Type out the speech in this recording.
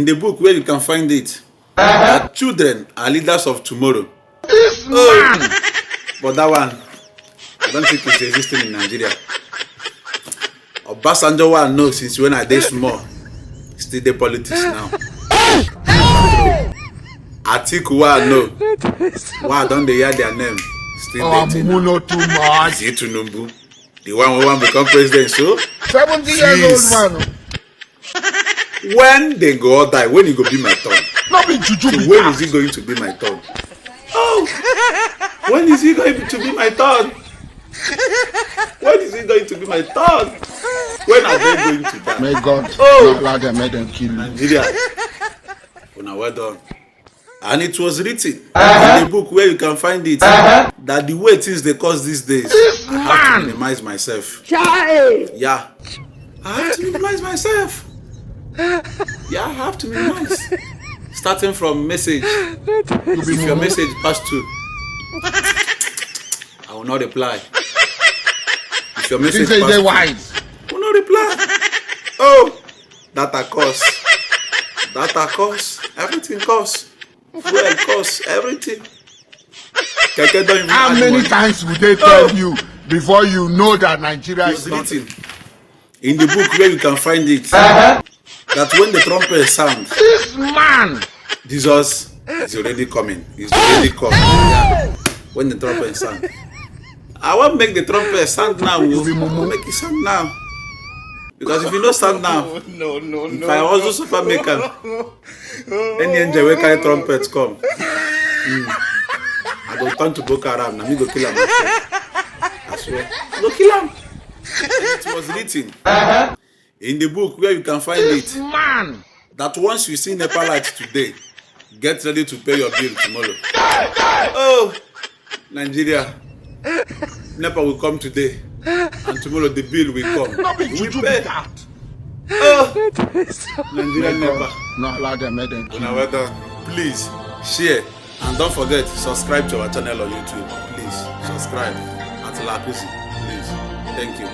In the book where you can find it, that children are leaders of tomorrow. This man! But that one, I don't think it's existing in Nigeria. Obasanjo one know since when I did small. Still the politics now. Atiku one know. Why don't they hear their name? Still dating now. Not too much. Is it Tinubu? The one who want to become president, so? 70 years old man. When they go all die, when it go be my turn? Not be juju. So when is it going to be my turn? Oh! When is it going to be my turn? When is it going to be my turn? When are they going to die? May God not allow them, make them kill you. Nigeria. Una well done. And it was written in the book where you can find it that the way things they cause these days, I have to minimize myself. Yeah. I have to minimize myself. Yeah, I have to minimize. Starting from message. If your message pass through, I will not reply. If your message pass through, I will not reply. Oh, data cost. Data cost. Everything costs. Fuel costs. Everything. How many times would they tell you before you know that Nigeria is written in the book where you can find it that when the trumpet sound, this man, Jesus is already coming. He's already coming. Yeah. When the trumpet sound, I want to make the trumpet sound now. We'll make it sound now. Because if you don't sound now, if I also super maker, any angel will carry trumpets come. I go turn to Boko Haram. Now me go kill him myself. I swear. Go kill him. It was written in the book where you can find it that once you see Nepal light today, get ready to pay your bill tomorrow. Oh, Nigeria. Nepal will come today, and tomorrow the bill will come. We pay. Oh, Nigeria Nepal. Not allow them, make them kill you. Please share. And don't forget, subscribe to our channel on YouTube. Please, subscribe. At Kuzzy. Please. Thank you.